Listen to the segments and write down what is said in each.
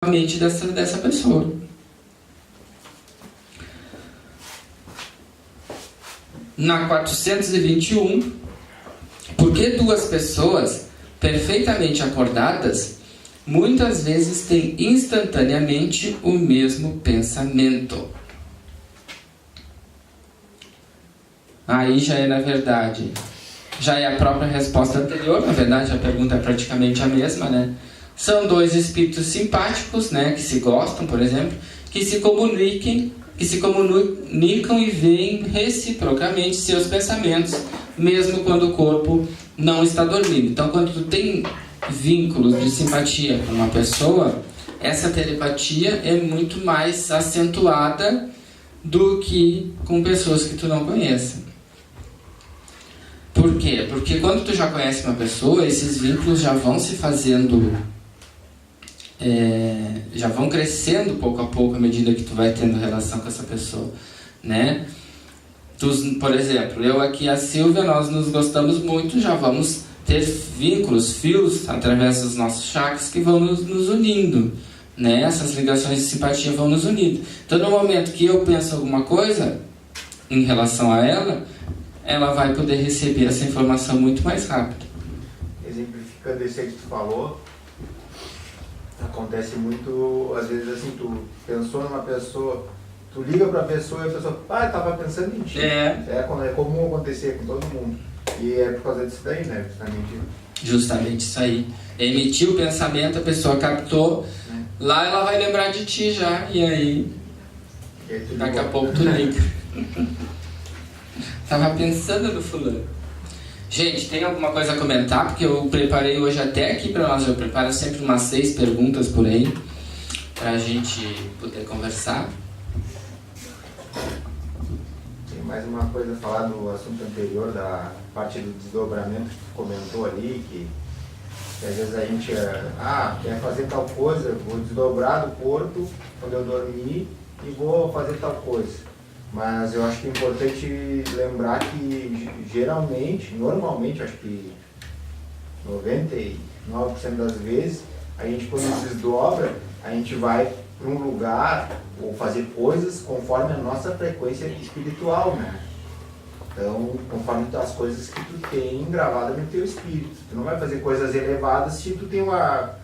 mente dessa pessoa. Na 421, porque duas pessoas perfeitamente acordadas muitas vezes têm instantaneamente o mesmo pensamento. Aí já é, na verdade, já é a própria resposta anterior. Na verdade, a pergunta é praticamente a mesma, né? São dois espíritos simpáticos, né, que se gostam, por exemplo, que se comunicam e veem reciprocamente seus pensamentos, mesmo quando o corpo não está dormindo. Então, quando tu tem vínculos de simpatia com uma pessoa, essa telepatia é muito mais acentuada do que com pessoas que tu não conhece. Por quê? Porque quando tu já conhece uma pessoa, esses vínculos já vão se fazendo, já vão crescendo pouco a pouco à medida que tu vai tendo relação com essa pessoa, né? Por exemplo, eu aqui e a Silvia, nós nos gostamos muito, já vamos ter vínculos, fios, através dos nossos chakras que vão nos unindo, né? Essas ligações de simpatia vão nos unindo. Então, no momento que eu penso alguma coisa em relação a ela, ela vai poder receber essa informação muito mais rápido. Exemplificando isso aí que tu falou, acontece muito, às vezes assim, tu pensou numa pessoa, tu liga pra pessoa e a pessoa, eu tava pensando em ti. É comum acontecer com todo mundo. E é por causa disso daí, né? Justamente isso aí. Emitiu o pensamento, a pessoa captou, lá ela vai lembrar de ti já, e aí daqui a pouco tu liga. Tava pensando no fulano. Gente, tem alguma coisa a comentar? Porque eu preparei hoje até aqui para nós. Eu preparo sempre umas 6 perguntas por aí, pra gente poder conversar. Tem mais uma coisa a falar do assunto anterior, da parte do desdobramento que tu comentou ali, que às vezes a gente quer fazer tal coisa, vou desdobrar do corpo quando eu dormir e vou fazer tal coisa. Mas eu acho que é importante lembrar que geralmente, normalmente, acho que 99% das vezes, a gente quando desdobra, a gente vai para um lugar ou fazer coisas conforme a nossa frequência espiritual, né? Então, conforme as coisas que tu tem gravada no teu espírito. Tu não vai fazer coisas elevadas se tu tem uma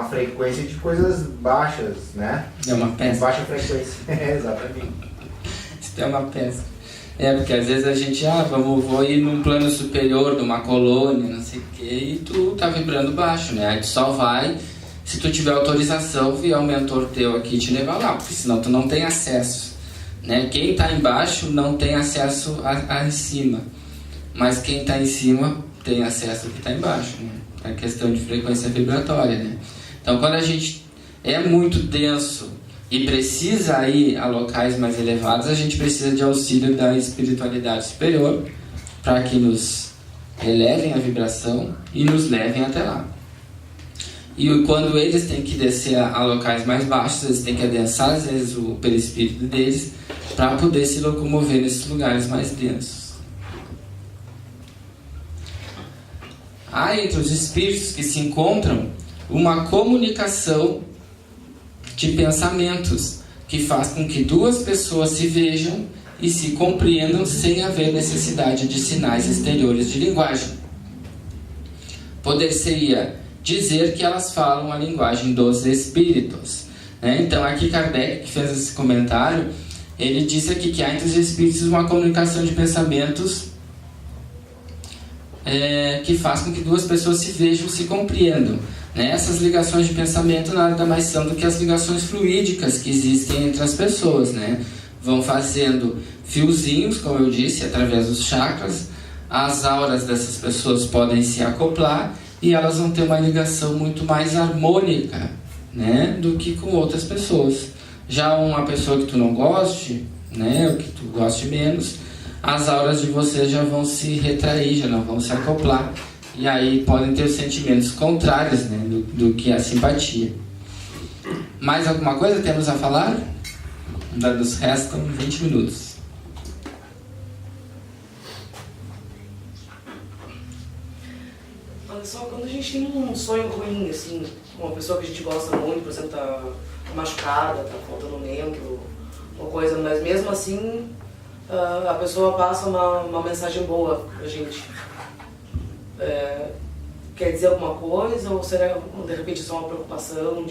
frequência de coisas baixas, né? É uma peça. Baixa frequência, exatamente. Isso é uma peça. Porque às vezes a gente, vou ir num plano superior de uma colônia, não sei o que, e tu tá vibrando baixo, né? Aí tu só vai, se tu tiver autorização, vier o mentor teu aqui te levar lá, porque senão tu não tem acesso, né? Quem tá embaixo não tem acesso a em cima, mas quem tá em cima tem acesso ao que tá embaixo, né? É questão de frequência vibratória, né? Então, quando a gente é muito denso e precisa ir a locais mais elevados, a gente precisa de auxílio da espiritualidade superior para que nos elevem a vibração e nos levem até lá. E quando eles têm que descer a locais mais baixos, eles têm que adensar, às vezes, o perispírito deles para poder se locomover nesses lugares mais densos. Há entre os espíritos que se encontram uma comunicação de pensamentos que faz com que duas pessoas se vejam e se compreendam sem haver necessidade de sinais exteriores de linguagem. Poder-se-ia dizer que elas falam a linguagem dos espíritos, né? Então aqui Kardec, que fez esse comentário, ele disse aqui que há entre os espíritos uma comunicação de pensamentos que faz com que duas pessoas se vejam e se compreendam, né? Essas ligações de pensamento nada mais são do que as ligações fluídicas que existem entre as pessoas, né? Vão fazendo fiozinhos, como eu disse, através dos chakras. As auras dessas pessoas podem se acoplar e elas vão ter uma ligação muito mais harmônica, né, do que com outras pessoas. Já uma pessoa que tu não goste, né, ou que tu goste menos, as auras de vocês já vão se retrair, já não vão se acoplar. E aí podem ter os sentimentos contrários, né, do que a simpatia. Mais alguma coisa temos a falar? Nos restam 20 minutos. Olha só, quando a gente tem um sonho ruim, assim, uma pessoa que a gente gosta muito, por exemplo, tá machucada, tá faltando um membro, uma coisa, mas mesmo assim a pessoa passa uma mensagem boa pra gente. Quer dizer alguma coisa, ou será de repente só uma preocupação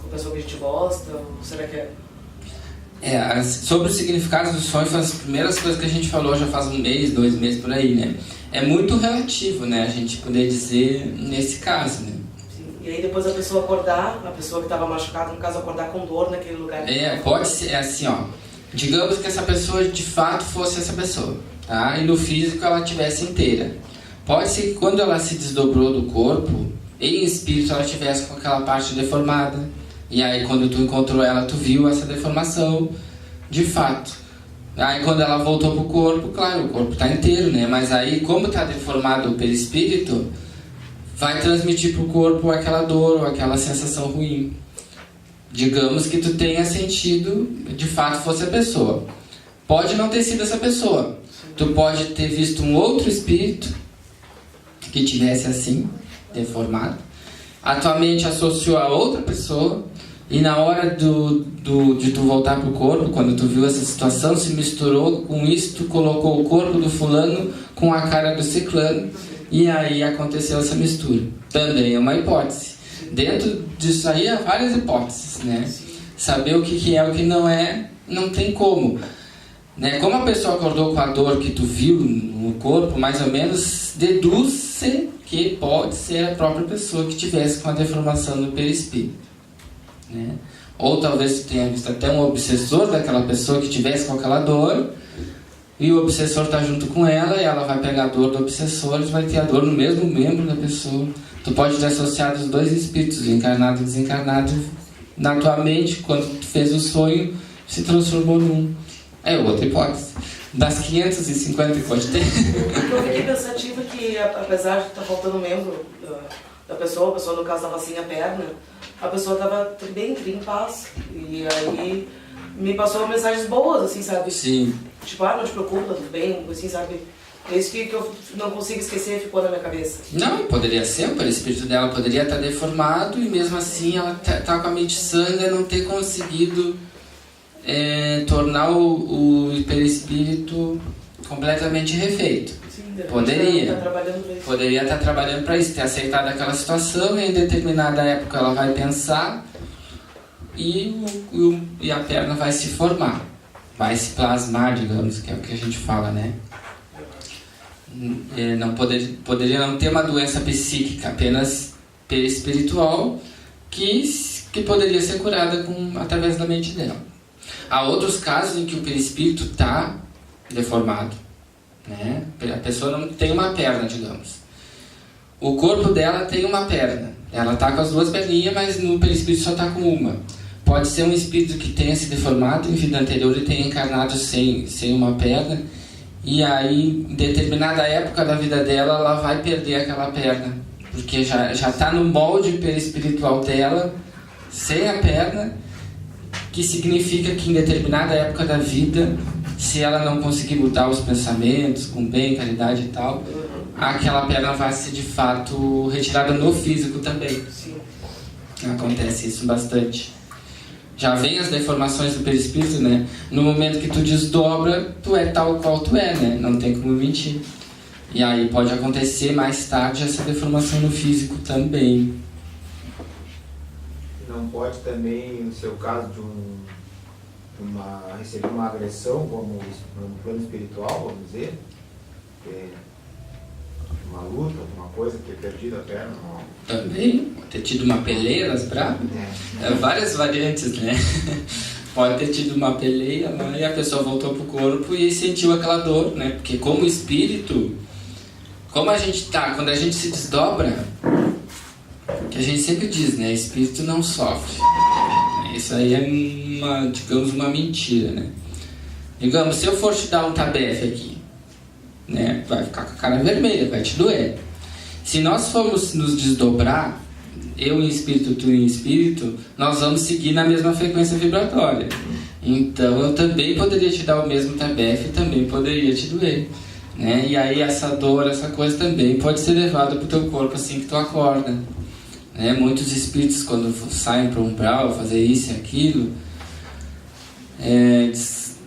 com a pessoa que a gente gosta, ou será que é... Sobre o significado do sonho, foi as primeiras coisas que a gente falou já faz 1 mês, 2 meses por aí, né? É muito relativo, né? A gente poder dizer nesse caso, né? Sim. E aí depois a pessoa acordar, a pessoa que estava machucada, no caso, acordar com dor naquele lugar. Pode ser assim, ó. Digamos que essa pessoa de fato fosse essa pessoa, tá? E no físico ela estivesse inteira. Pode ser que quando ela se desdobrou do corpo, em espírito ela estivesse com aquela parte deformada. E aí quando tu encontrou ela, tu viu essa deformação de fato. Aí quando ela voltou pro corpo, claro, o corpo está inteiro, né? Mas aí como está deformado o perispírito, vai transmitir pro corpo aquela dor ou aquela sensação ruim. Digamos que tu tenha sentido, de fato fosse a pessoa. Pode não ter sido essa pessoa. Tu pode ter visto um outro espírito que tivesse assim, deformado. A tua mente associou a outra pessoa e na hora de tu voltar pro corpo, quando tu viu essa situação, se misturou com isso, tu colocou o corpo do fulano com a cara do ciclano e aí aconteceu essa mistura. Também é uma hipótese. Dentro disso aí há várias hipóteses, né? Saber o que é, o que não é, não tem como. Né? Como a pessoa acordou com a dor que tu viu no corpo, mais ou menos deduz-se que pode ser a própria pessoa que tivesse com a deformação no perispírito. Né? Ou talvez tu tenha visto até um obsessor daquela pessoa que tivesse com aquela dor e o obsessor está junto com ela e ela vai pegar a dor do obsessor e vai ter a dor no mesmo membro da pessoa. Tu pode ter associado os 2 espíritos, o encarnado e o desencarnado, na tua mente, quando tu fez o sonho, se transformou num. É outra hipótese. Das 550 que pode ter. Eu fiquei pensativa que, apesar de estar faltando um membro da pessoa, a pessoa no caso estava sem a perna, a pessoa estava bem em paz. E aí me passou mensagens boas, assim, sabe? Sim. Tipo, não te preocupa, tudo bem, assim, sabe? É isso que eu não consigo esquecer, ficou na minha cabeça. Não, poderia ser, o perispírito dela poderia estar deformado e mesmo assim ela tá com a mente sã e ainda não ter conseguido tornar o perispírito completamente refeito. Sim, poderia. Tá trabalhando pra isso. Poderia estar trabalhando para isso, ter aceitado aquela situação e em determinada época ela vai pensar e a perna vai se formar, vai se plasmar, digamos, que é o que a gente fala, né? Não poderia não ter uma doença psíquica, apenas perispiritual, que poderia ser curada através da mente dela. Há outros casos em que o perispírito está deformado, né? A pessoa não tem uma perna, digamos. O corpo dela tem uma perna. Ela está com as 2 perninhas, mas no perispírito só está com uma. Pode ser um espírito que tenha se deformado em vida anterior e tenha encarnado sem uma perna. E aí, em determinada época da vida dela, ela vai perder aquela perna. Porque já está no molde perispiritual dela, sem a perna, que significa que em determinada época da vida, se ela não conseguir mudar os pensamentos com bem, caridade e tal, aquela perna vai ser de fato retirada no físico também. Sim. Acontece isso bastante. Já vem as deformações do perispírito, né? No momento que tu desdobra, tu é tal qual tu é, né? Não tem como mentir. E aí pode acontecer mais tarde essa deformação no físico também. Não pode também, no seu caso, receber uma agressão como no plano espiritual, vamos dizer? Uma luta, alguma coisa, ter perdido a perna? Não. Também, ter tido uma peleia nas bravas. Várias variantes, né? Pode ter tido uma peleia lá e a pessoa voltou pro corpo e sentiu aquela dor, né? Porque como espírito, como a gente tá, quando a gente se desdobra, que a gente sempre diz, né? Espírito não sofre. Isso aí é digamos, uma mentira, né? Digamos, se eu for te dar um tabefe aqui, né? Vai ficar com a cara vermelha, vai te doer. Se nós formos nos desdobrar, eu em espírito, tu em espírito, nós vamos seguir na mesma frequência vibratória. Então eu também poderia te dar o mesmo tabefe e também poderia te doer. né? E aí essa dor, essa coisa também pode ser levada para o teu corpo assim que tu acorda, né? Muitos espíritos, quando saem para um umbral, fazer isso e aquilo,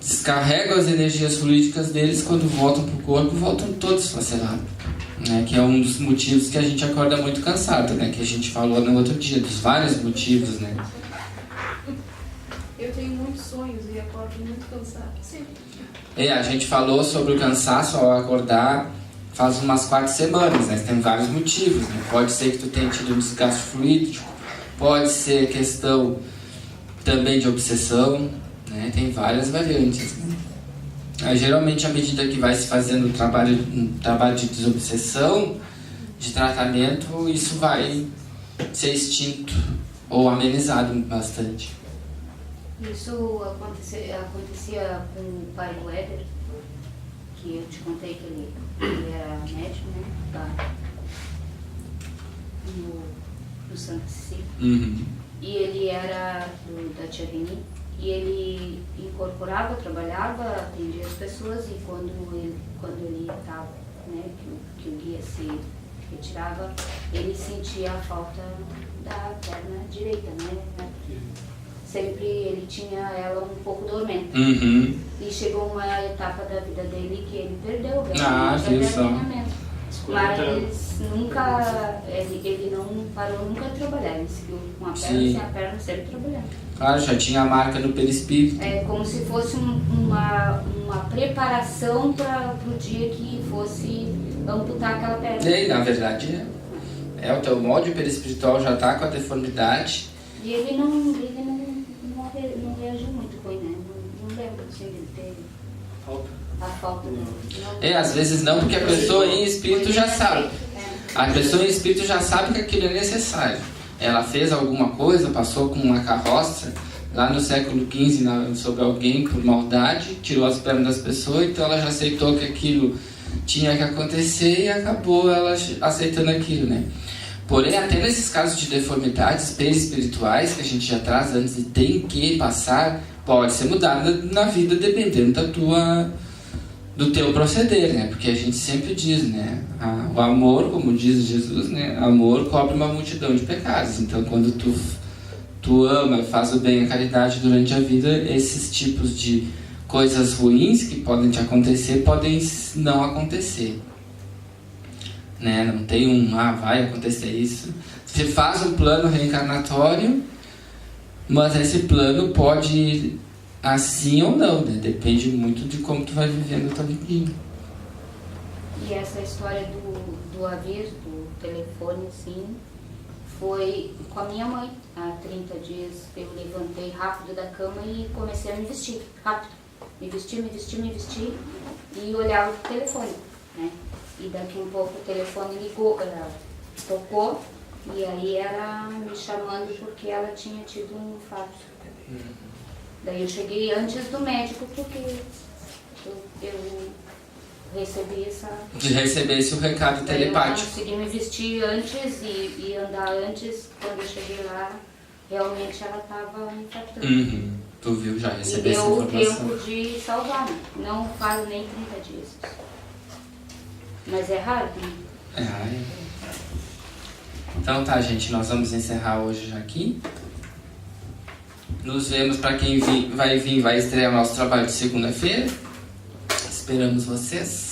descarregam as energias fluídicas deles. Quando voltam para o corpo, voltam todos esfacelados, né? Que é um dos motivos que a gente acorda muito cansado, né? Que a gente falou no outro dia, dos vários motivos, né? Eu tenho muitos sonhos e acordo muito cansado. Sim. A gente falou sobre o cansaço ao acordar faz umas 4 semanas, né? Tem vários motivos, né? Pode ser que tu tenha tido um desgaste fluídico, pode ser questão também de obsessão, né? Tem várias variantes, né? Aí, geralmente, à medida que vai se fazendo um trabalho de desobsessão, de tratamento, isso vai ser extinto ou amenizado bastante. Isso acontecia com o pai do Éder, que eu te contei que ele era médico, né? No Santa Cecília. Uhum. E ele era da Tia Vini, e ele incorporava, trabalhava, atendia as pessoas, e quando ele estava, né, que o guia se retirava, ele sentia a falta da perna direita, né? Sempre ele tinha ela um pouco dormente. Uhum. E chegou uma etapa da vida dele que ele perdeu viu só. Mas nunca, ele não parou nunca de trabalhar, ele seguiu com a perna, sem a perna, sempre trabalhando. Claro, já tinha a marca no perispírito. É como se fosse uma preparação para o dia que fosse amputar aquela perna. E na verdade o teu molde perispiritual já está com a deformidade. E ele não reagiu muito com ele, né? Não lembro assim de ter a falta. Às vezes não, porque a pessoa em espírito já sabe. A pessoa em espírito já sabe que aquilo é necessário. Ela fez alguma coisa, passou com uma carroça lá no século XV sobre alguém por maldade, tirou as pernas das pessoas, então ela já aceitou que aquilo tinha que acontecer e acabou ela aceitando aquilo, né? Porém, até nesses casos de deformidades perispirituais que a gente já traz antes e tem que passar, pode ser mudada na vida dependendo do teu proceder, né? Porque a gente sempre diz, né? O amor, como diz Jesus, né? Amor cobre uma multidão de pecados. Então, quando tu ama, faz o bem, a caridade durante a vida, esses tipos de coisas ruins que podem te acontecer, podem não acontecer. Né? Não tem vai acontecer isso. Você faz um plano reencarnatório, mas esse plano pode ir assim ou não, né? Depende muito de como tu vai vivendo a tua vida. E essa história do aviso, do telefone, assim, foi com a minha mãe. Há 30 dias eu levantei rápido da cama e comecei a me vestir, rápido. Me vestir e olhava pro telefone, né? E daqui um pouco o telefone ligou, tocou, e aí ela me chamando porque ela tinha tido um infarto. Daí eu cheguei antes do médico porque eu recebi recebesse o recado telepático. Eu consegui me vestir antes e andar antes. Quando eu cheguei lá, realmente ela estava infartando. Uhum. Tu viu, já recebeu essa informação. E deu o tempo de salvar, né? Não faz nem 30 dias. Mas é raro, né? Então tá, gente, nós vamos encerrar hoje já aqui. Nos vemos para quem vai estrear o nosso trabalho de segunda-feira. Esperamos vocês.